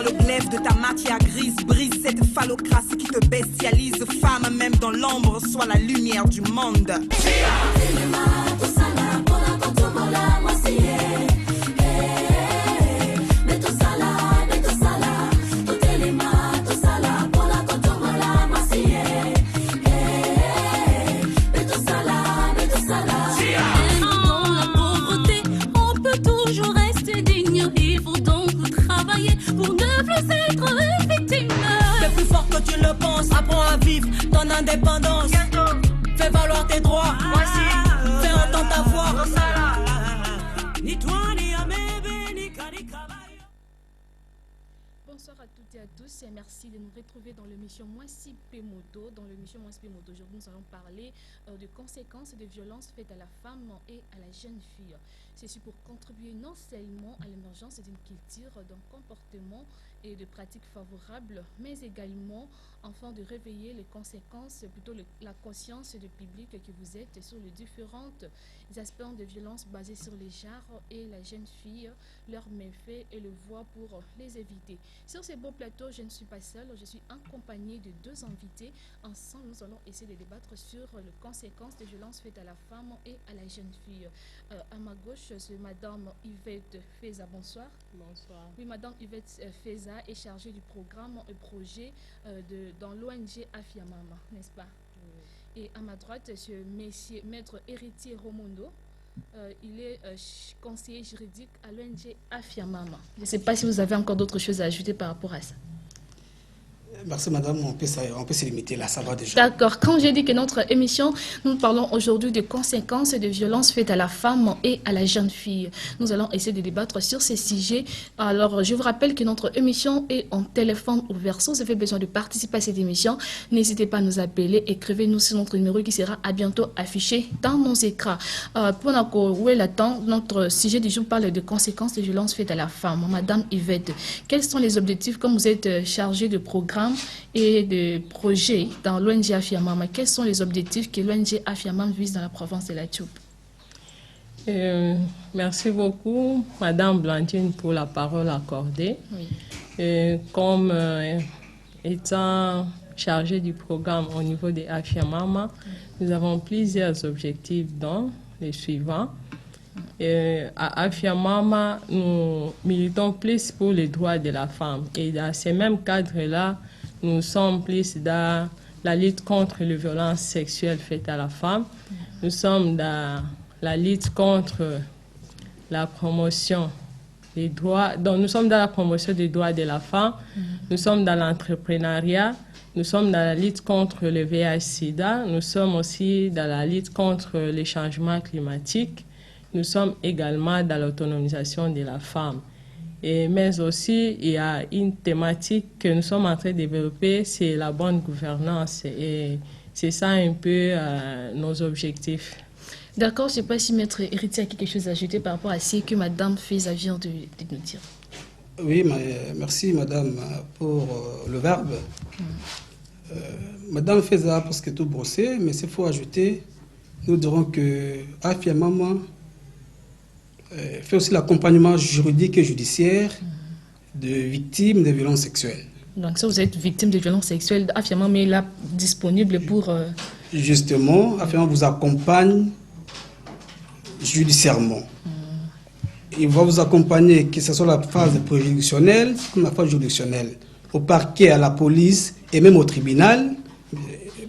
le glaive de ta matière grise. Brise cette phallocratie qui te bestialise. Femme, même dans l'ombre, sois la lumière du monde. Apprends à vivre ton indépendance. Fais valoir tes droits. Fais entendre ta voix. Bonsoir à toutes et à tous et merci de nous retrouver dans l'émission Moins Si Moto. Dans l'émission Moins Si Moto, aujourd'hui nous allons parler de conséquences de violences faites à la femme et à la jeune fille. Ceci pour contribuer non seulement à l'émergence d'une culture, d'un comportement et de pratiques favorables, mais également afin de réveiller les conséquences, plutôt la conscience du public que vous êtes sur les différents aspects de violence basés sur les genres et la jeune fille, leurs méfaits et le voie pour les éviter. Sur ce beau plateau, je ne suis pas seule, je suis accompagnée de deux invités. Ensemble, nous allons essayer de débattre sur les conséquences des violences faites à la femme et à la jeune fille. À ma gauche, c'est Madame Yvette Feza. Bonsoir. Bonsoir. Oui, Madame Yvette Feza est chargée du programme et projet dans l'ONG Afiamama, n'est-ce pas? Oui. Et à ma droite, c'est Maître Héritier Romondo. Il est conseiller juridique à l'ONG Afiamama. Je ne sais pas si vous avez encore d'autres choses à ajouter par rapport à ça. Merci madame, on peut se limiter là, ça va déjà. D'accord, quand j'ai dit que notre émission, nous parlons aujourd'hui des conséquences de violences faites à la femme et à la jeune fille. Nous allons essayer de débattre sur ces sujets. Alors, je vous rappelle que notre émission est en téléphone ouvert. Si vous avez besoin de participer à cette émission, n'hésitez pas à nous appeler, écrivez-nous sur notre numéro qui sera à bientôt affiché dans nos écrans. Notre sujet du jour parle des conséquences de violences faites à la femme. Madame Yvette, quels sont les objectifs, comme vous êtes chargée de programme et de projets dans l'ONG Afiamama? Quels sont les objectifs que l'ONG Afiamama vise dans la province de la Tchoup? Merci beaucoup, Madame Blandine, pour la parole accordée. Oui. Comme étant chargée du programme au niveau de Afiamama, nous avons plusieurs objectifs dont les suivants. À Afiamama, nous militons plus pour les droits de la femme. Et dans ces mêmes cadres-là, nous sommes plus dans la lutte contre les violences sexuelles faites à la femme. Nous sommes dans la lutte contre la promotion des droits. Donc, nous sommes dans la promotion des droits de la femme. Nous sommes dans l'entrepreneuriat. Nous sommes dans la lutte contre le VIH-Sida. Nous sommes aussi dans la lutte contre les changements climatiques. Nous sommes également dans l'autonomisation de la femme. Mais aussi, il y a une thématique que nous sommes en train de développer, c'est la bonne gouvernance. Et c'est ça un peu nos objectifs. D'accord, je ne sais pas si Maître Héritier a quelque chose à ajouter par rapport à ce que Madame Feza vient de nous dire. Oui, merci Madame pour le verbe. Madame Feza, parce que tout brossé, mais s'il faut ajouter, nous dirons que Afiamama fait aussi l'accompagnement juridique et judiciaire de victimes de violences sexuelles. Donc, si vous êtes victime de violences sexuelles, Afiamama est là disponible pour... Justement, Afiamama vous accompagne judiciairement. Il va vous accompagner, que ce soit la phase préjudictionnelle comme la phase juridictionnelle, au parquet, à la police et même au tribunal,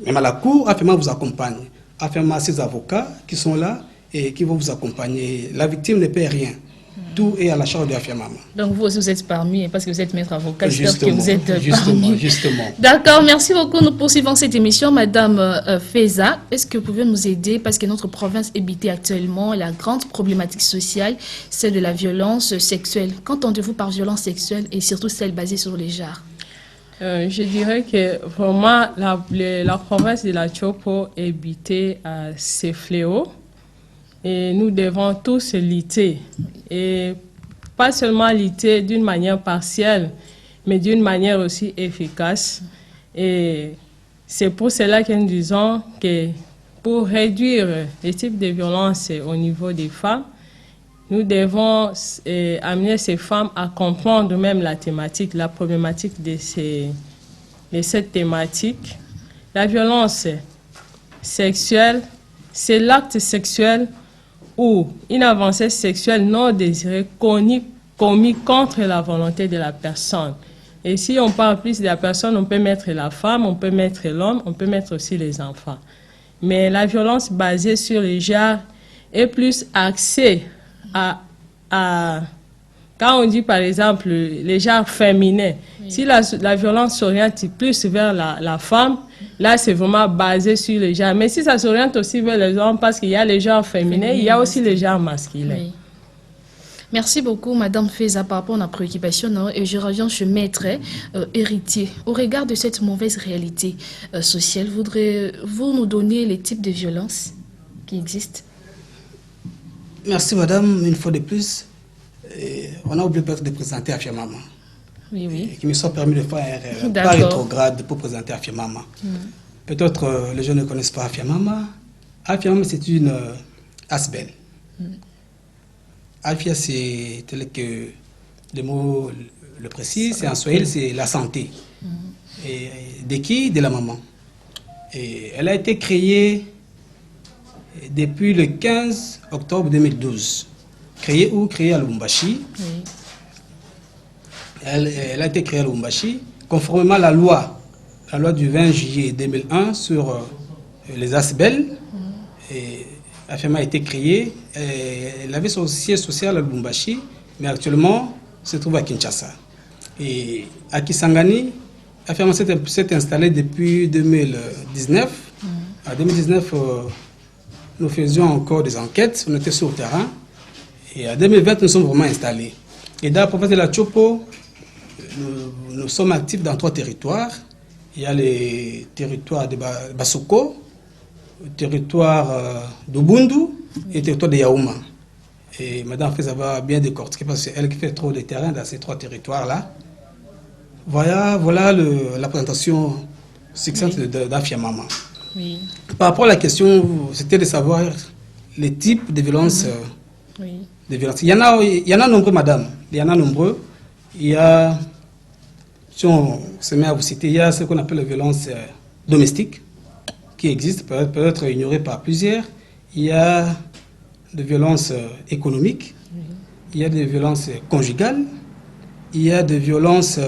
même à la cour. Afiamama vous accompagne. Afiamama a ses avocats qui sont là et qui vont vous accompagner. La victime ne paie rien. Tout est à la charge de Afiamama. Donc vous aussi, vous êtes parmi, parce que vous êtes maître avocat, j'espère que vous êtes parmi. Justement. D'accord, merci beaucoup. Nous poursuivons cette émission. Madame Feza, est-ce que vous pouvez nous aider, parce que notre province est habitée actuellement, la grande problématique sociale, c'est de la violence sexuelle. Qu'entendez-vous par violence sexuelle et surtout celle basée sur les genres? Je dirais que vraiment la province de la Tchopo est habitée à ces fléaux. Et nous devons tous lutter. Et pas seulement lutter d'une manière partielle, mais d'une manière aussi efficace. Et c'est pour cela que nous disons que pour réduire les types de violences au niveau des femmes, nous devons amener ces femmes à comprendre même la thématique, la problématique de cette thématique. La violence sexuelle, c'est l'acte sexuel ou une avancée sexuelle non désirée commis contre la volonté de la personne. Et si on parle plus de la personne, on peut mettre la femme, on peut mettre l'homme, on peut mettre aussi les enfants. Mais la violence basée sur les genres est plus axée à quand on dit par exemple les genres féminins, si la violence s'oriente plus vers la femme, là c'est vraiment basé sur les genres. Mais si ça s'oriente aussi vers les hommes, parce qu'il y a les genres féminins, il y a aussi les genres masculins. Oui. Merci beaucoup, Madame Feza, par rapport à notre préoccupation. Et je reviens chez Maître Héritier. Au regard de cette mauvaise réalité sociale, voudrez-vous nous donner les types de violences qui existent? Merci, madame. Une fois de plus, on a oublié peut-être de présenter Afia Mama. Oui, oui. Qui me soit permis de faire un pas rétrograde pour présenter Afia Mama. Peut-être les gens ne connaissent pas Afia Mama. Afia Mama, c'est une asbel. Afia, c'est tel que le mot le précise, c'est en swahili, c'est la santé. Et de qui? De la maman. Et elle a été créée depuis le 15 octobre 2012. Créée où? Créée à Lubumbashi. Elle a été créée à Lubumbashi conformément à la loi du 20 juillet 2001 sur les asbel. Et AFMA a été créée. Elle avait son siège social à Lubumbashi, mais actuellement se trouve à Kinshasa. Et à Kisangani, AFMA s'est installée depuis 2019. En 2019, nous faisions encore des enquêtes, on était sur le terrain. Et en 2020, nous sommes vraiment installés. Et dans la province de la Chopo, nous sommes actifs dans 3 territoires. Il y a les territoires de Basoko, le territoire d'Ubundu et le territoire de Yaouma. Et Mme Feza va bien décortiquer parce que c'est elle qui fait trop de terrain dans ces 3 territoires-là. Voilà la présentation succincte d'Afia Mama. Oui. Par rapport à la question, c'était de savoir les types de violences. De violences. Il y en a nombreux, madame. Il y en a nombreux. Il y a, si on se met à vous citer, il y a ce qu'on appelle les violences domestiques qui existent, peut-être ignorées par plusieurs. Il y a des violences économiques. Il y a des violences conjugales. Il y a des violences...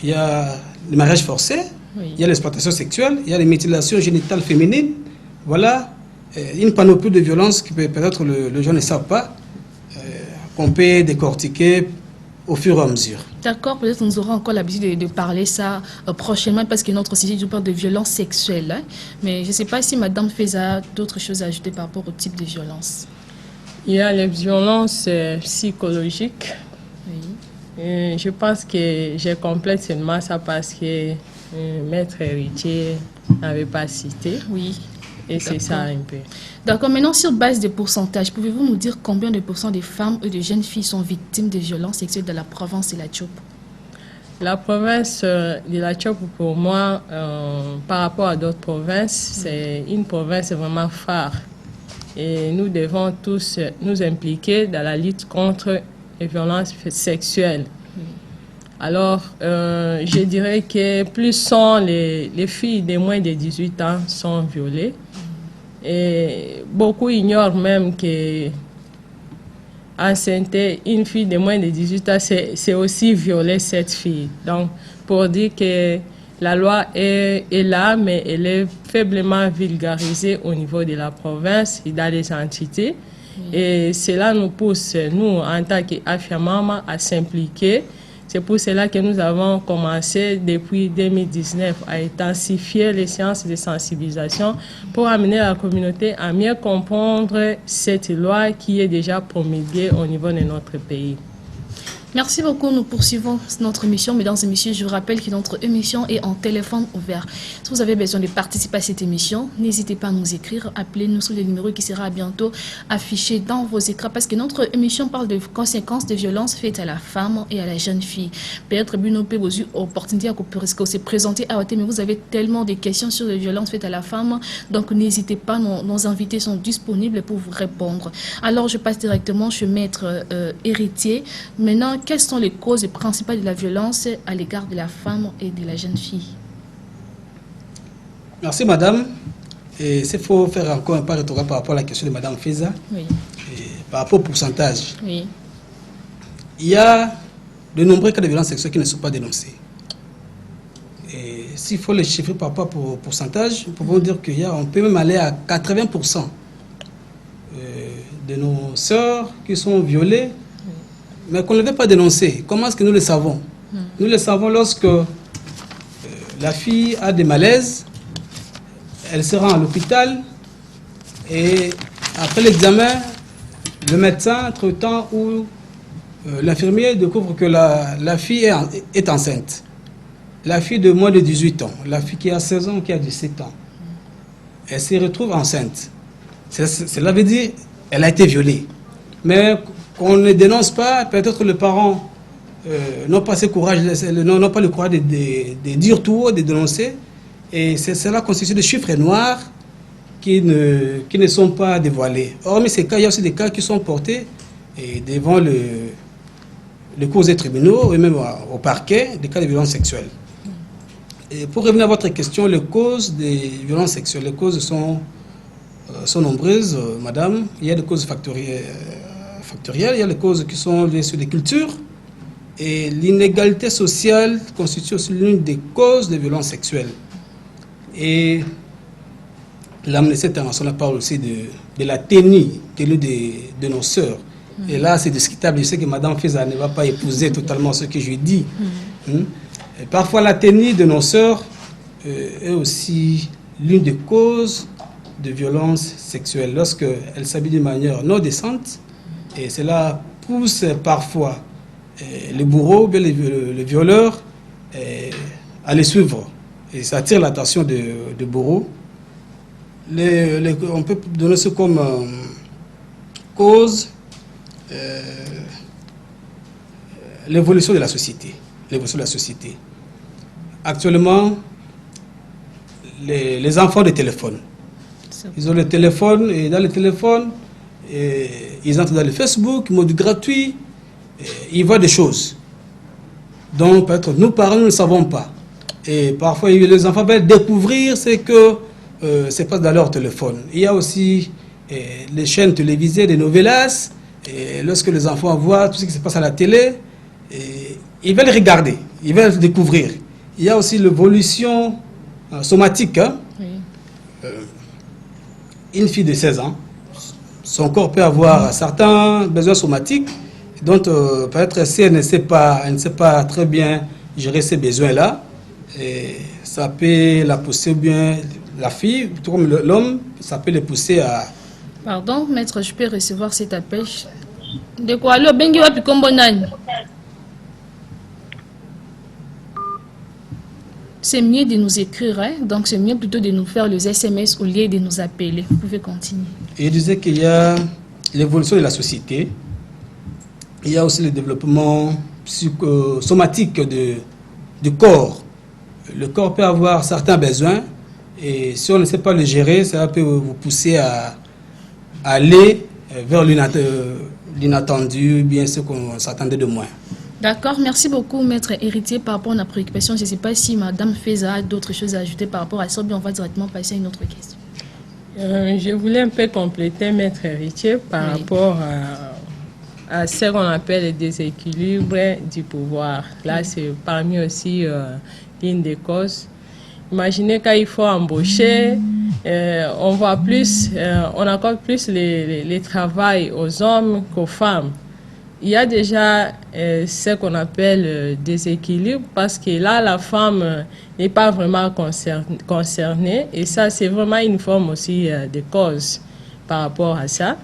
il y a le mariage forcé. Il y a l'exploitation sexuelle. Il y a les mutilations génitales féminines. Voilà une panoplie de violences que peut-être les gens ne savent pas, qu'on peut décortiquer au fur et à mesure. D'accord, peut-être nous aurons encore l'habitude de parler ça prochainement parce que notre sujet nous parle de violences sexuelles. Hein? Mais je ne sais pas si Mme Feza a d'autres choses à ajouter par rapport au type de violence. Il y a les violences psychologiques. Et je pense que j'ai complète seulement ça parce que Maître Héritier n'avait pas cité. Oui. Et c'est ça un peu. D'accord. Maintenant, sur base de pourcentage, pouvez-vous nous dire combien de pourcents des femmes et de jeunes filles sont victimes de violences sexuelles dans la province de la Chopo? La province de la Chopo, pour moi, par rapport à d'autres provinces, c'est une province vraiment phare. Et nous devons tous nous impliquer dans la lutte contre les violences sexuelles. Alors, je dirais que plus sont les filles de moins de 18 ans sont violées. Et beaucoup ignorent même que enceinte, une fille de moins de 18 ans, c'est aussi violer cette fille. Donc, pour dire que la loi est là, mais elle est faiblement vulgarisée au niveau de la province et dans les entités. Et cela nous pousse, nous, en tant qu'Afia Mama, à s'impliquer. C'est pour cela que nous avons commencé depuis 2019 à intensifier les séances de sensibilisation pour amener la communauté à mieux comprendre cette loi qui est déjà promulguée au niveau de notre pays. Merci beaucoup. Nous poursuivons notre émission. Mesdames et messieurs, je vous rappelle que notre émission est en téléphone ouvert. Si vous avez besoin de participer à cette émission, n'hésitez pas à nous écrire. Appelez-nous sur le numéro qui sera bientôt affiché dans vos écrans parce que notre émission parle de conséquences des violences faites à la femme et à la jeune fille. Peut-être Bruno peut vous opportunité à se présenter à OT, mais vous avez tellement de questions sur les violences faites à la femme. Donc, n'hésitez pas. Nos invités sont disponibles pour vous répondre. Alors, je passe directement chez Maître Héritier. Maintenant, quelles sont les causes principales de la violence à l'égard de la femme et de la jeune fille? Merci, madame. Et s'il faut faire encore un pas rétrograde par rapport à la question de madame Feza, Oui. par rapport au pourcentage, Oui. il y a de nombreux cas de violence sexuelle qui ne sont pas dénoncés. Et s'il faut les chiffrer par rapport au pourcentage, nous pouvons dire qu'on peut même aller à 80% de nos sœurs qui sont violées, mais qu'on ne veut pas dénoncer. Comment est-ce que nous le savons? Nous le savons lorsque la fille a des malaises, elle se rend à l'hôpital et après l'examen, le médecin, entre-temps, ou l'infirmier découvre que la fille est enceinte. La fille de moins de 18 ans, la fille qui a 16 ans ou qui a 17 ans, elle se retrouve enceinte. Cela veut dire qu'elle a été violée. Mais qu'on ne dénonce pas, peut-être que les parents n'ont pas ce courage, n'ont pas le courage de dire tout haut, de dénoncer. Et cela constitue des chiffres noirs qui ne sont pas dévoilés. Hormis ces cas, il y a aussi des cas qui sont portés devant les cours des tribunaux et même au parquet, des cas de violences sexuelles. Et pour revenir à votre question, les causes des violences sexuelles, les causes sont nombreuses, madame. Il y a des causes factorielles, il y a les causes qui sont liées sur les cultures. Et l'inégalité sociale constitue aussi l'une des causes des violences sexuelles. Et l'Amnesty International parle aussi de la ténie de nos sœurs. Et là, c'est discutable. Je sais que Mme Feza ne va pas épouser totalement ce que je lui dis. Et parfois, la ténie de nos sœurs est aussi l'une des causes de violences sexuelles. Lorsqu'elles s'habillent d'une manière non décente, et cela pousse parfois les bourreaux, bien les violeurs, à les suivre. Et ça attire l'attention de bourreaux. On peut donner ça comme cause l'évolution de la société. L'évolution de la société. Actuellement, les enfants de téléphone. Ils ont le téléphone, et dans le téléphone, ils entrent dans le Facebook, mode gratuit, ils voient des choses. Donc, peut-être, nous, parents, nous ne savons pas. Et parfois, les enfants veulent découvrir ce que se passe dans leur téléphone. Il y a aussi les chaînes télévisées, des novelas. Et lorsque les enfants voient tout ce qui se passe à la télé, ils veulent regarder, ils veulent découvrir. Il y a aussi l'évolution somatique. Hein? Oui. Une fille de 16 ans, son corps peut avoir certains besoins somatiques, donc peut-être si elle ne sait pas très bien gérer ces besoins-là, et ça peut la pousser, ou bien la fille, tout comme l'homme, ça peut les pousser à... Pardon, maître, je peux recevoir cet appel. De quoi? Le bengi wapi kombo nani? C'est mieux de nous écrire, hein? Donc c'est mieux plutôt de nous faire les SMS au lieu de nous appeler. Vous pouvez continuer. Et il disait qu'il y a l'évolution de la société, il y a aussi le développement somatique du corps. Le corps peut avoir certains besoins et si on ne sait pas le gérer, ça peut vous pousser à aller vers l'inattendu, bien ce qu'on s'attendait de moins. D'accord, merci beaucoup, maître Héritier, par rapport à la préoccupation. Je ne sais pas si Madame Feza a d'autres choses à ajouter par rapport à ça, bien on va directement passer à une autre question. Je voulais un peu compléter maître Héritier par rapport à ce qu'on appelle le déséquilibre du pouvoir. Là, c'est parmi aussi l'une des causes. Imaginez quand il faut embaucher, on voit plus, on accorde plus les travail aux hommes qu'aux femmes. Il y a déjà ce qu'on appelle déséquilibre parce que là, la femme n'est pas vraiment concernée et ça, c'est vraiment une forme aussi de cause par rapport à ça.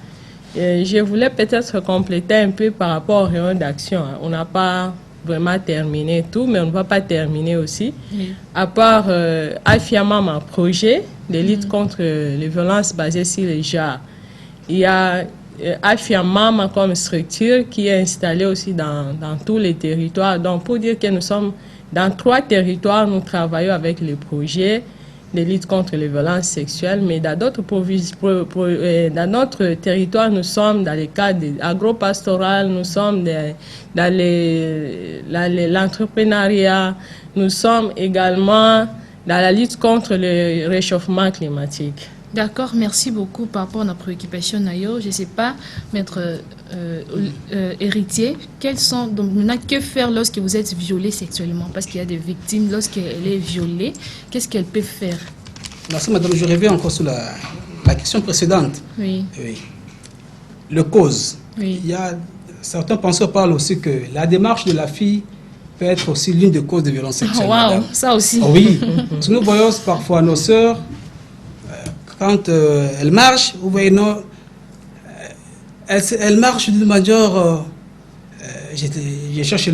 Je voulais peut-être compléter un peu par rapport au rayon d'action. On n'a pas vraiment terminé tout, mais on ne va pas terminer aussi. Oui. À part Afiamam, un projet de lutte contre les violences basées sur les genres, il y a Afiamam comme structure qui est installée aussi dans tous les territoires. Donc, pour dire que nous sommes dans 3 territoires, nous travaillons avec les projets de lutte contre les violences sexuelles, mais dans d'autres dans notre territoire, nous sommes dans les cadres agro-pastoral, nous sommes dans l'entrepreneuriat, nous sommes également dans la lutte contre le réchauffement climatique. D'accord, merci beaucoup par rapport à notre préoccupation Nayo. Je ne sais pas, maître héritier, donc maintenant, que faire lorsque vous êtes violé sexuellement? Parce qu'il y a des victimes, lorsqu'elle est violée, qu'est-ce qu'elle peut faire? Merci madame, je reviens encore sur la question précédente. Oui. Oui. Le cause. Oui. Il y a, certains penseurs parlent aussi que la démarche de la fille peut être aussi l'une des causes de violences sexuelles. Waouh, ça aussi. Oui. Nous voyons parfois nos sœurs, quand elles marchent, vous voyez, non, elles marchent d'une manière... j'ai cherché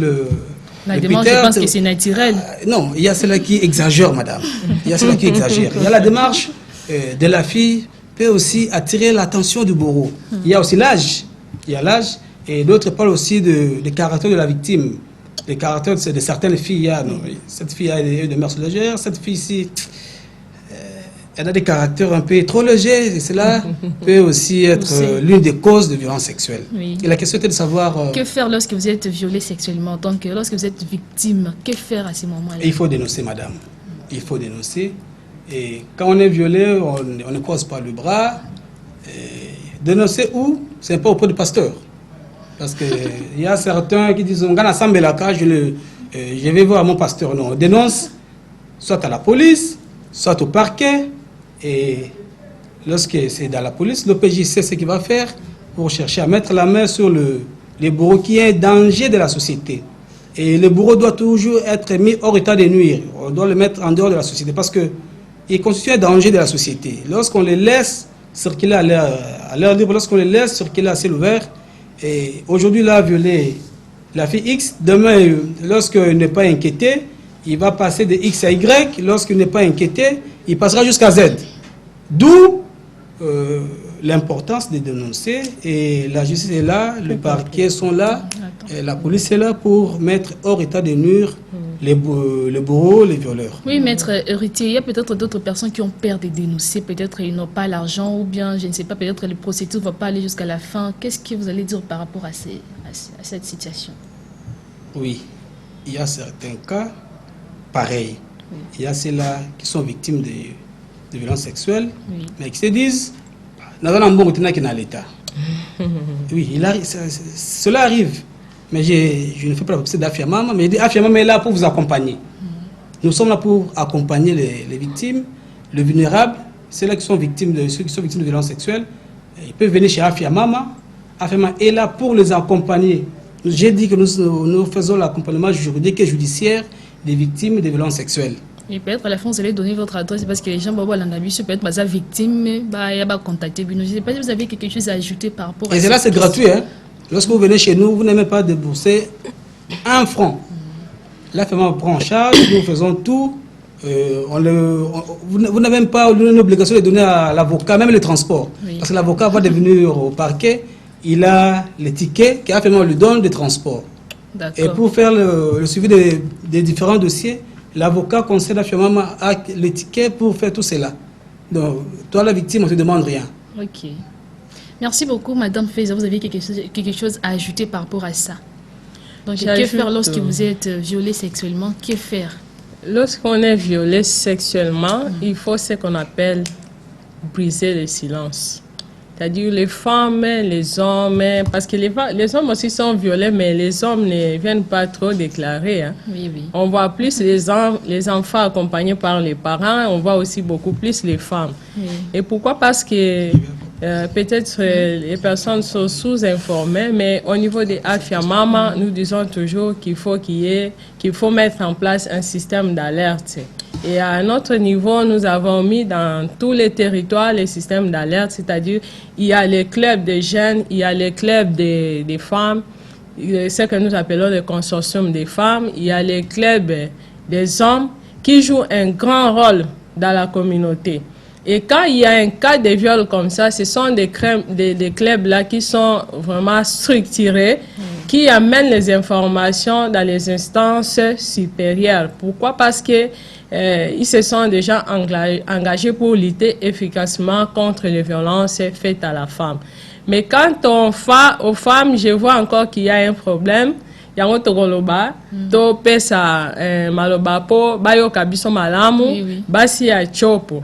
la démarche, je pense que c'est naturel. Non, il y a celle qui exagère, madame. Il y a celle qui exagère. Il y a la démarche de la fille peut aussi attirer l'attention du bourreau. Il y a aussi l'âge. Il y a l'âge. Et d'autres parlent aussi des caractères de la victime. Les caractères de certaines filles. Il y a, non, cette fille a des mœurs légères. Cette fille-ci... elle a des caractères un peu trop légers et cela peut aussi être l'une des causes de violences sexuelles. Oui. Et la question était de savoir... que faire lorsque vous êtes violé sexuellement? Donc, lorsque vous êtes victime, que faire à ces moments-là? Il faut dénoncer, madame. Il faut dénoncer. Et quand on est violé, on ne croise pas le bras. Et dénoncer où? Ce n'est pas auprès du pasteur. Parce qu'il y a certains qui disent, on je vais voir mon pasteur. Non, on dénonce soit à la police, soit au parquet. Et lorsque c'est dans la police, l'OPJ sait ce qu'il va faire pour chercher à mettre la main sur les bourreaux qui est un danger de la société. Et le bourreau doit toujours être mis hors état de nuire. On doit le mettre en dehors de la société parce qu'il constitue un danger de la société. Lorsqu'on les laisse circuler à l'air libre, lorsqu'on les laisse circuler à ciel ouvert, et aujourd'hui, il a violé la fille X, demain, lorsqu'il n'est pas inquiété, il va passer de X à Y, lorsqu'il n'est pas inquiété, il passera jusqu'à Z. D'où l'importance de dénoncer. Et la justice est là, le parquet sont là, et la police est là pour mettre hors état de nuire les bourreaux, les violeurs. Oui, maître héritier, il y a peut-être d'autres personnes qui ont peur de dénoncer. Peut-être ils n'ont pas l'argent ou bien, je ne sais pas, peut-être le procédure ne va pas aller jusqu'à la fin. Qu'est-ce que vous allez dire par rapport à cette situation? Oui. Il y a certains cas pareils. Oui. Il y a ceux-là qui sont victimes de violences sexuelles, oui, mais qui se disent nous avons un bon retour qui est dans l'État. Oui, cela arrive. Mais je ne fais pas la publicité d'Afiamam, mais Afiamam est là pour vous accompagner. Nous sommes là pour accompagner les victimes, les vulnérables, ceux-là qui sont victimes de violences sexuelles. Ils peuvent venir chez Afiamam. Afiamam est là pour les accompagner. J'ai dit que nous faisons l'accompagnement juridique et judiciaire des victimes de violences sexuelles. Et peut-être à la fin, vous allez donner votre adresse parce que les gens vont voir l'analyse, peut-être que les victimes, il va contacter. Je ne sais pas si vous avez quelque chose à ajouter par rapport à ça. Et là, c'est gratuit. Hein? Lorsque vous venez chez nous, vous n'aimez pas débourser 1 franc. Là, on prend en charge, nous faisons tout. Vous n'avez même pas l'obligation de donner à l'avocat, même le transport. Oui. Parce que l'avocat va devenir au parquet, il a les tickets, on lui donne des transports. Et pour faire le suivi des différents dossiers, l'avocat conseille Afiamam à les tickets pour faire tout cela. Donc, toi, la victime, on ne te demande rien. Ok. Merci beaucoup, Madame Feza. Vous avez quelque chose à ajouter par rapport à ça? Donc, que faire lorsque vous êtes violé sexuellement? Que faire? Lorsqu'on est violé sexuellement, il faut ce qu'on appelle briser le silence. C'est-à-dire les femmes, les hommes, parce que les hommes aussi sont violés, mais les hommes ne viennent pas trop déclarer. Hein. Oui, oui. On voit plus les enfants accompagnés par les parents, on voit aussi beaucoup plus les femmes. Oui. Et pourquoi? Parce que peut-être les personnes sont sous-informées, mais au niveau des Afiamam, nous disons toujours qu'il faut mettre en place un système d'alerte. Et à notre niveau, nous avons mis dans tous les territoires les systèmes d'alerte, c'est-à-dire il y a les clubs des jeunes, il y a les clubs des femmes, ce que nous appelons le consortium des femmes, il y a les clubs des hommes qui jouent un grand rôle dans la communauté. Et quand il y a un cas de viol comme ça, ce sont des clubs là qui sont vraiment structurés, qui amènent les informations dans les instances supérieures. Pourquoi? Parce que ils se sont déjà engagés pour lutter efficacement contre les violences faites à la femme. Mais quand on fait aux femmes, je vois encore qu'il y a un problème. Yango tokoloba to pesa maloba po bayo kabiso malamu basi ya chopo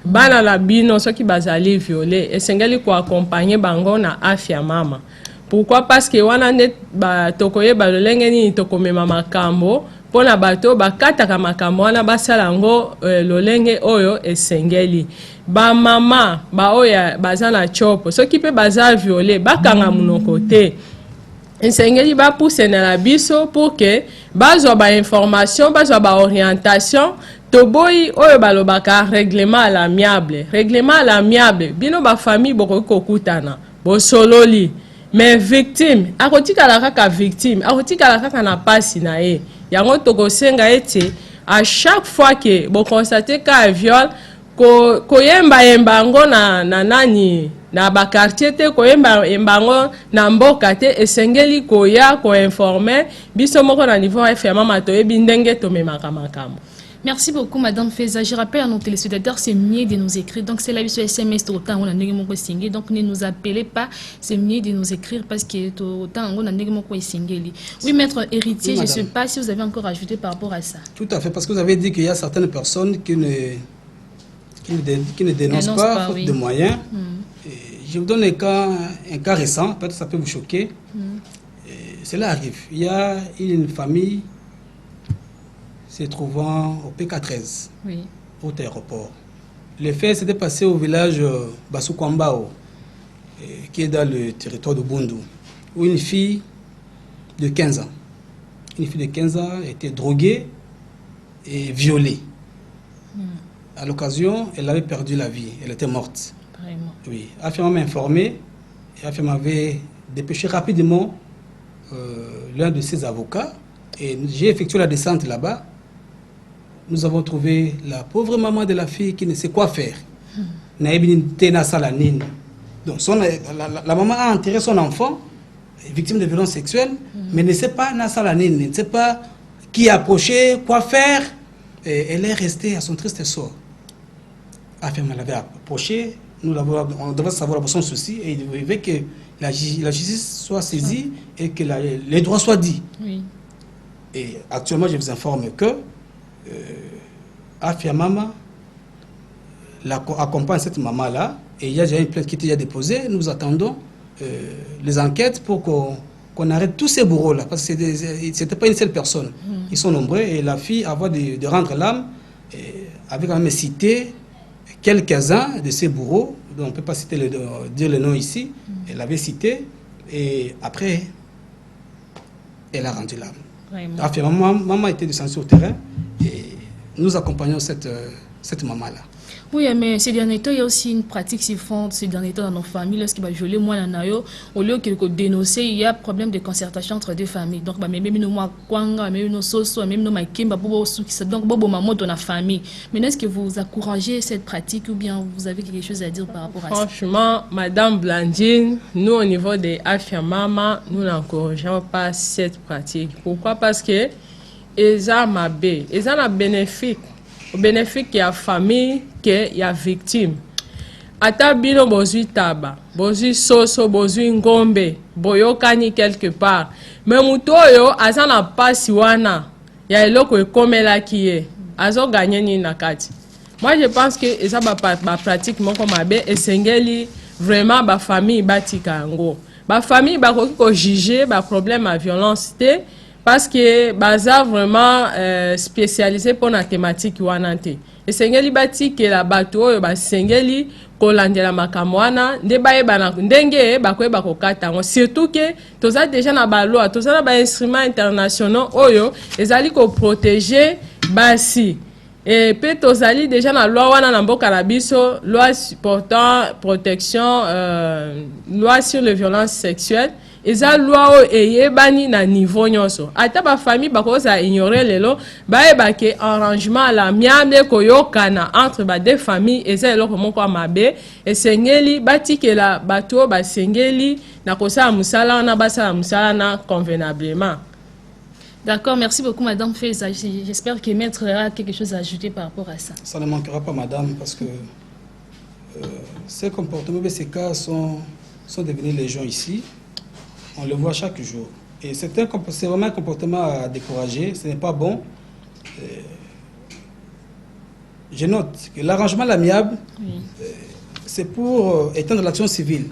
bana la bino soki bazali violé esengeli ko accompagner bango na afya mama. Pourquoi? Parce que wana net ba tokoye ba lolenge ni tokomema makambo pona bato bakataka makambo wana basala ngo lolenge oyo esengeli ba mama ba oya bazana chopo soki pe baza violé bakanga munoko te. Esengeli ba pousser na la biso pour que bazwa ba information bazwa ba orientation to boy oyo balobaka règlement à l'amiable bino ba famille boko kokutana bo sololi mais victime akotika la kaka victime akotika la kaka na pasi na ye yango toko senga ete à chaque fois que bo constater ka viol ko yemba ngo na nani na ba quartier te ko yemba ngo na mboka te esengeli ko ya ko informer biso moko na niveau FM mama to yebi ndenge to memaka makambo. Merci beaucoup, Madame Feza. Je rappelle à nos téléspectateurs, c'est mieux de nous écrire. Donc, c'est la vie sur SMS, autant on a négocié. Donc, ne nous appelez pas, c'est mieux de nous écrire parce que autant on a négocié. Oui, maître héritier, oui, je ne sais pas si vous avez encore ajouté par rapport à ça. Tout à fait, parce que vous avez dit qu'il y a certaines personnes qui ne dénoncent pas, faute de moyens. Je vous donne un cas récent, peut-être ça peut vous choquer. Cela arrive. Il y a une famille se trouvant au PK13, au aéroport. Le fait s'était passé au village Basukwambao, qui est dans le territoire de Bundu, où une fille de 15 ans, était droguée et violée. À l'occasion, elle avait perdu la vie, elle était morte. Vraiment? Oui. Afia m'a informé, et Afia m'avait dépêché rapidement l'un de ses avocats, et j'ai effectué la descente là-bas. Nous avons trouvé la pauvre maman de la fille qui ne sait quoi faire. Donc la maman a enterré son enfant, victime de violences sexuelles, mais ne sait pas ne sait pas qui approcher, quoi faire. Et elle est restée à son triste sort. Elle l'avait approché, on devait savoir son souci, et il veut que la justice soit saisie et que les droits soient dits. Oui. Et actuellement, je vous informe que Afia Mama accompagne cette maman-là, et il y a déjà une plainte qui est déjà déposée. Nous attendons les enquêtes pour qu'on arrête tous ces bourreaux-là, parce que ce n'était pas une seule personne. Ils sont nombreux, et la fille, avant de rendre l'âme, avait quand même cité quelques-uns de ces bourreaux, dont on ne peut pas dire le nom ici. Elle avait cité, et après, elle a rendu l'âme. Afia Maman était descendue sur le terrain, et nous accompagnons cette maman-là. Oui, mais ces derniers temps, il y a aussi une pratique qui se font ces derniers temps dans nos familles. Lorsqu'il va violer moi nanayo, au lieu de dénoncer, il y a problème de concertation entre deux familles. Donc, même nous kwanga, même nous soso, même nous maikemba, donc bobo maman dans la famille. Mais est-ce que vous encouragez cette pratique ou bien vous avez quelque chose à dire par rapport à ça? Franchement, Madame Blandine, nous au niveau des Afia Mama, nous n'encourageons pas cette pratique. Pourquoi? Parce que ils ont un bénéfice. Au bénéfice qu'il y a famille, qu'il y a victime. Ata bino bozui taba, bozui soso, bozui ngombe, boyokani quelque part. Mais mutoyo azana pasi wana, ya eloko ekomela kiye, azo gagné ni nakati. Moi je pense que ça ba pratique moko mabe esengeli vraiment ba famille batika ngo. Ba famille ba ko juger ba problème à violence té. Parce que baza vraiment spécialisé pour la thématique wanante. Et sengeli bati que la bateau ba sengeli kolandela makamwana ndebaye bana ndenge bakwe bakokata surtout que toza déjà na ba loi toza na ba instruments internationaux oyo ezali ko protéger basi Et puis tozali déjà na loi wana na mboka na biso, loi portant protection, loi sur les violences sexuelles. Eza loi o eyebani na niveau nyonso. Ata ba famille bakoza ignorer lelo, ba ke arrangement la miable koyokana entre ba deux familles eza eloko moko mabe esengeli batikela bato ba sengeli na kosa musala na basa musala na convenablement. D'accord, merci beaucoup Madame Feza. J'espère que Maître aura quelque chose à ajouter par rapport à ça. Ça ne manquera pas Madame parce que ces comportements, ces cas sont devenus les gens ici. On le voit chaque jour. Et c'est vraiment un comportement à décourager, ce n'est pas bon. Je note que l'arrangement l'amiable, c'est pour éteindre l'action civile.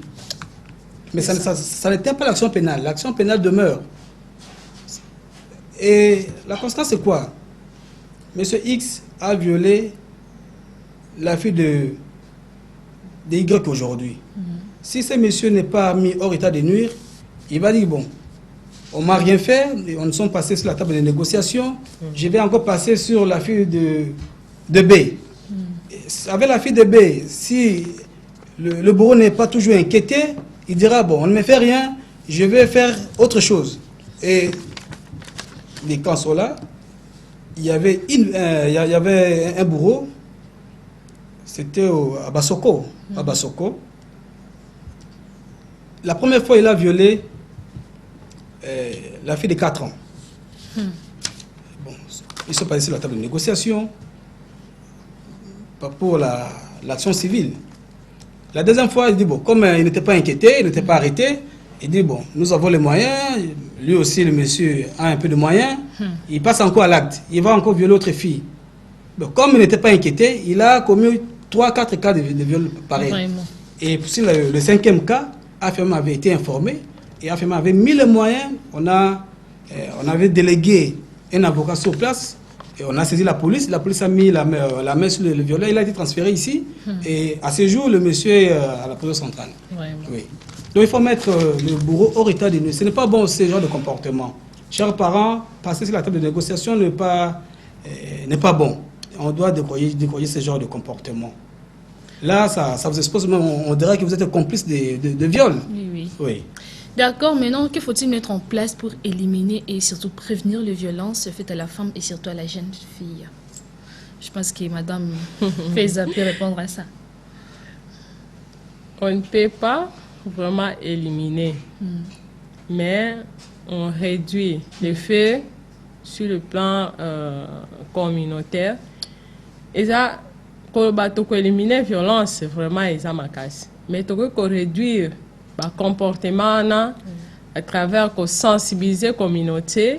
Mais ça n'éteint pas l'action pénale. L'action pénale demeure. Et la constance, c'est quoi? Monsieur X a violé la fille de Y aujourd'hui. Si ce monsieur n'est pas mis hors état de nuire, il va dire, bon, on m'a rien fait, on nous sommes passés sur la table de négociation, je vais encore passer sur la fille de B. Avec la fille de B, si le bourreau n'est pas toujours inquiété, il dira, bon, on ne me fait rien, je vais faire autre chose. Et les camps sont là, il y avait un bourreau, c'était à Bassoko. À Bassoko. La première fois, il a violé la fille de 4 ans. Bon, ils sont passés sur la table de négociation pour l'action civile. La deuxième fois, il dit, bon, comme il n'était pas inquiété, il n'était pas arrêté, il dit, bon, nous avons les moyens, lui aussi, le monsieur a un peu de moyens, il passe encore à l'acte, il va encore violer l'autre fille. Donc, comme il n'était pas inquiété, il a commis 3-4 cas de viol pareil. Et sur le 5e cas, AFM avait été informé, et AFM avait mis les moyens, on avait délégué un avocat sur place, et on a saisi la police a mis la main sur le violet, il a été transféré ici, et à ce jour, le monsieur est à la police centrale. Oui. Donc il faut mettre le bourreau hors état de nuire. Ce n'est pas bon ce genre de comportement. Chers parents, passer sur la table de négociation n'est pas bon. On doit décoyer ce genre de comportement. Là, ça vous expose, on dirait que vous êtes complice de viol. Oui. D'accord, maintenant, que faut-il mettre en place pour éliminer et surtout prévenir les violences faites à la femme et surtout à la jeune fille? Je pense que Madame Feza peut répondre à ça. On ne peut pas vraiment éliminer, mais on réduit les faits sur le plan communautaire. Et ça, quand on éliminer la violence, c'est vraiment ma casse. Mais on peut réduire le comportement à travers sensibiliser la communauté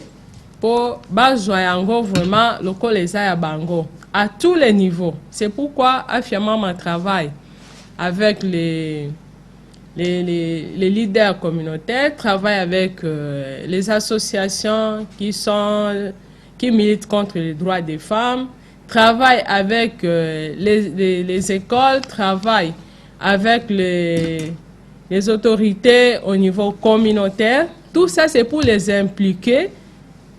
pour vraiment le bango à tous les niveaux. C'est pourquoi Afiamama travaille avec les leaders communautaires, travaille avec les associations qui militent contre les droits des femmes, travaille avec les écoles, travaille avec les autorités au niveau communautaire. Tout ça, c'est pour les impliquer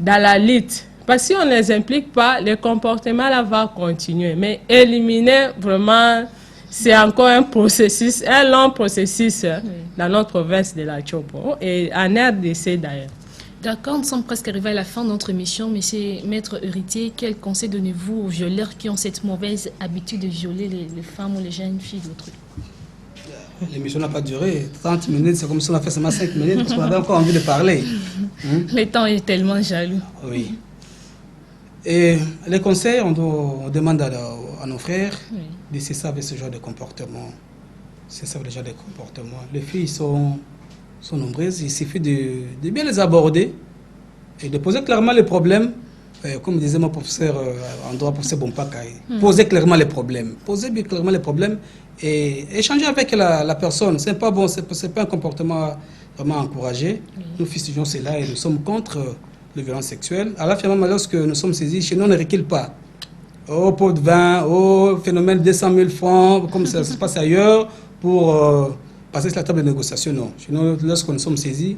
dans la lutte. Parce que si on ne les implique pas, le comportement là va continuer. Mais éliminer, vraiment, c'est encore un processus, un long processus dans notre province de la Tchopo et en RDC d'ailleurs. D'accord, nous sommes presque arrivés à la fin de notre émission. Monsieur Maître Héritier, quel conseil donnez-vous aux violeurs qui ont cette mauvaise habitude de violer les femmes ou les jeunes filles d'autrui? L'émission n'a pas duré 30 minutes, c'est comme si on a fait seulement 5 minutes parce qu'on avait encore envie de parler. Le temps est tellement jaloux. Oui. Et les conseils, on demande à nos frères de cesser avec ce genre de comportement. Cesser avec ce genre de comportement. Les filles sont nombreuses, il suffit de bien les aborder et de poser clairement les problèmes. Comme disait mon professeur en droit, professeur Bompakaï, poser clairement les problèmes. Poser bien clairement les problèmes et échanger avec la personne. Ce n'est pas bon, ce n'est pas un comportement vraiment encouragé. Nous fustigeons cela et nous sommes contre les violences sexuelles. À la fin, lorsque nous sommes saisis, chez nous, on ne recule pas. Au pot de vin, au phénomène de 200 000 francs, comme ça se passe ailleurs, pour passer sur la table de négociation. Non. Chez nous, lorsque nous sommes saisis,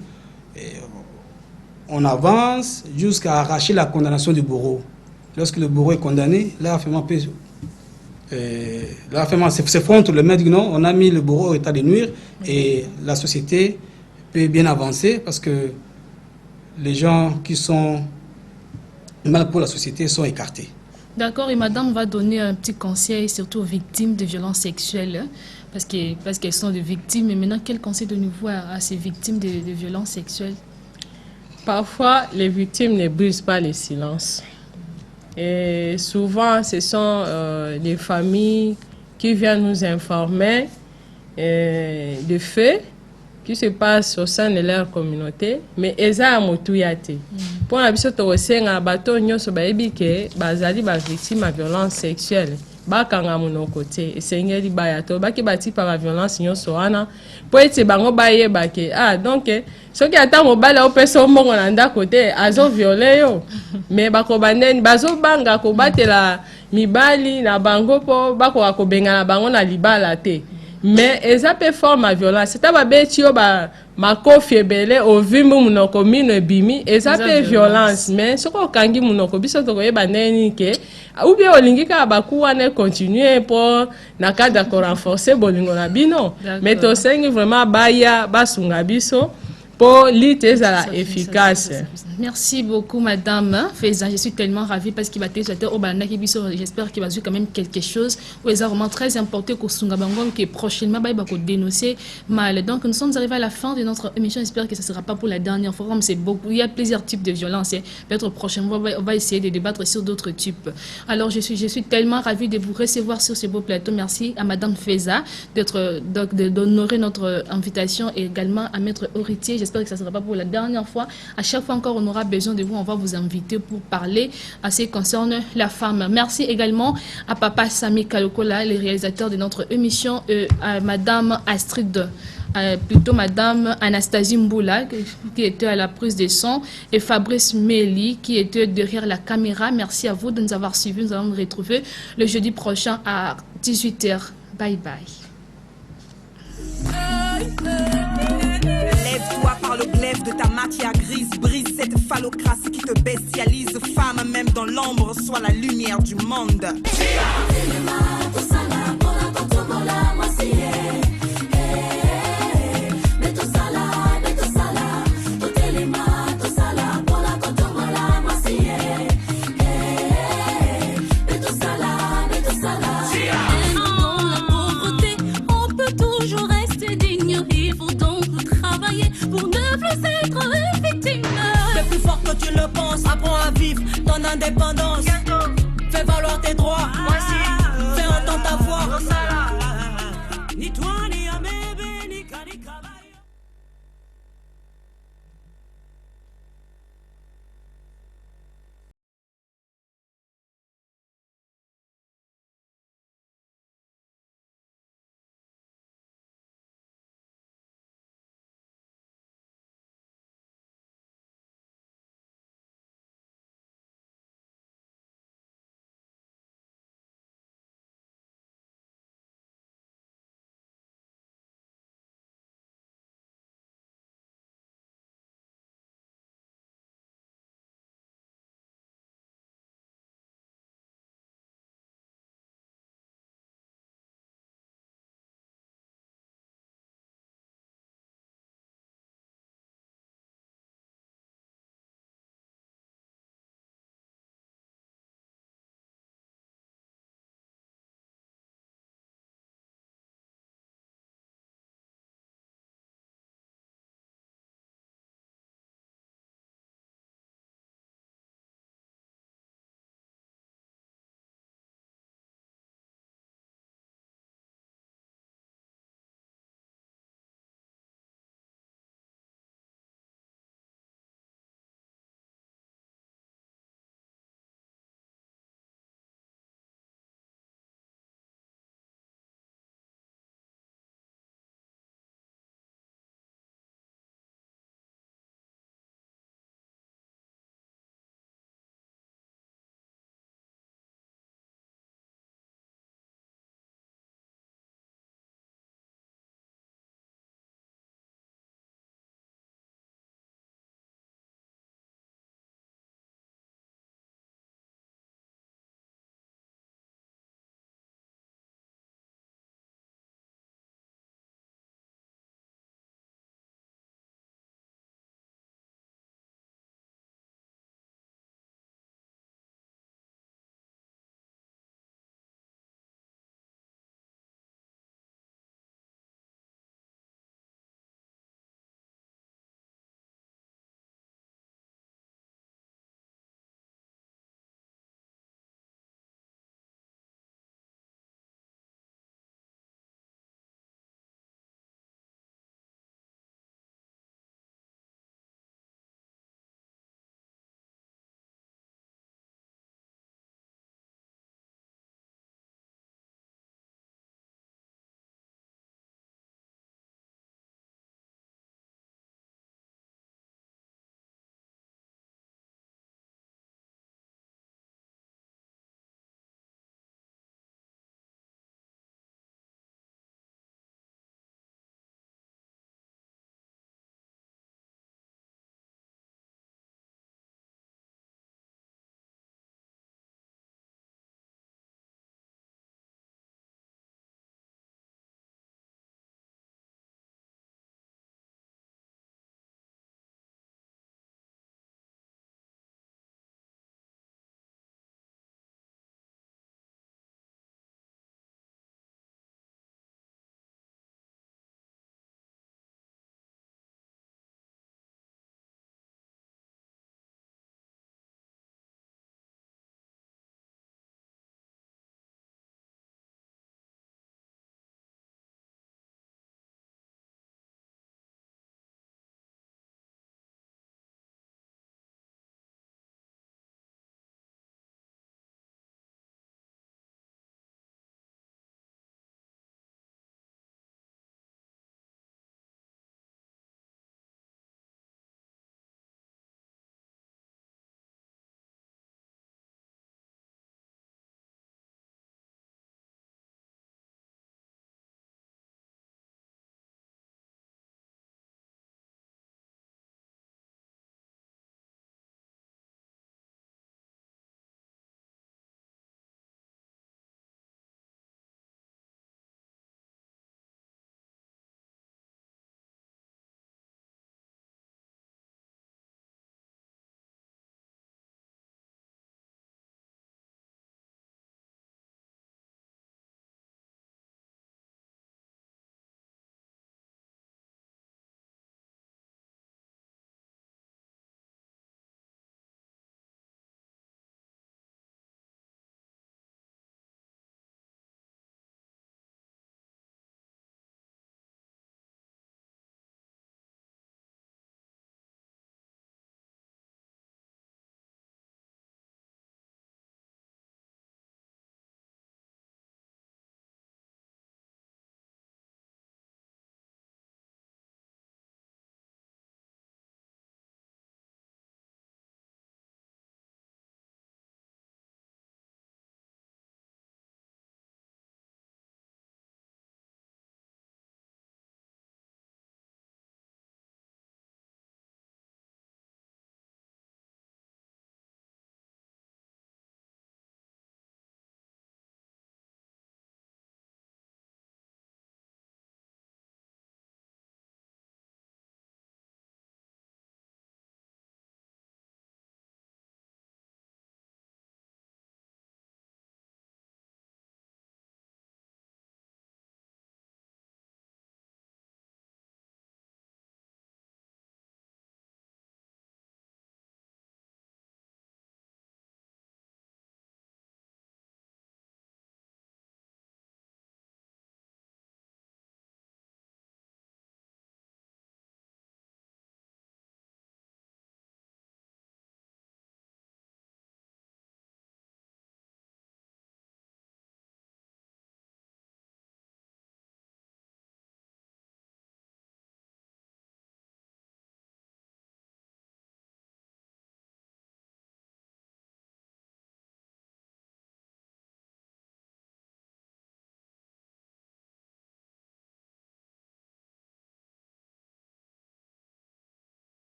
on avance jusqu'à arracher la condamnation du bourreau. lorsque le bourreau est condamné, là, c'est contre le maître, non, on a mis le bourreau au état de nuire et la société peut bien avancer parce que les gens qui sont mal pour la société sont écartés. D'accord, et madame va donner un petit conseil surtout aux victimes de violences sexuelles, hein, parce qu'elles sont des victimes. Et maintenant, quel conseil donnez-vous à ces victimes de violences sexuelles? Parfois, les victimes ne brisent pas le silence. Et souvent, ce sont les familles qui viennent nous informer de faits qui se passent au sein de leur communauté, mais eza a motouyate. Pour la biso tosenga bato nyonso bayebi ke bazali ba victime de violence sexuelle. Bakanga monoko te esengeli baya to baki bati par la violence nyonso wana po ete bango bayeba ke donc soki ata mobala opesa mbongo na ndako te azo violer yo mais bakobandeni bazo banga ko batela mibali na bango po bakoka kobenga na bango na libala te. Mais eza pe forme à violence. C'est pas beti yo ba makofi ebele o vimbu munoko mino bimi eza pe violence. Mais soko kangi munoko biso to koyeba neni ke ou bien olingi ka bakuwa ne continuer pour na cadre de renforcer bolingo na bino. Mais to sengi vraiment baya basunga biso pour lutter efficace. Merci beaucoup, madame Feza. Je suis tellement ravie parce qu'il va être au Banana Kibiso. J'espère qu'il va jouer quand même quelque chose. C'est vraiment très important que Sungabango, qui est prochainement, va dénoncer mal. Donc, nous sommes arrivés à la fin de notre émission. J'espère que ce ne sera pas pour la dernière fois. C'est beaucoup. Il y a plusieurs types de violences. Peut-être prochainement, on va essayer de débattre sur d'autres types. Alors, je suis tellement ravie de vous recevoir sur ce beau plateau. Merci à madame Feza d'honorer notre invitation et également à maître Héritier. J'espère que ce ne sera pas pour la dernière fois. À chaque fois encore, on aura besoin de vous, on va vous inviter pour parler à ce qui concerne la femme. Merci également à papa Sami Kalokola, le réalisateur de notre émission, à madame Astrid, plutôt madame Anastasie Mboula, qui était à la prise de son, et Fabrice Meli, qui était derrière la caméra. Merci à vous de nous avoir suivis. Nous allons nous retrouver le jeudi prochain à 18h. Bye bye. Lève-toi par le glaive de ta matière grise, brise cette phallocratie qui te bestialise. Femme, même dans l'ombre, sois la lumière du monde. Pour ne plus être victime. Mais plus fort que tu le penses, apprends à vivre ton indépendance. Fais valoir tes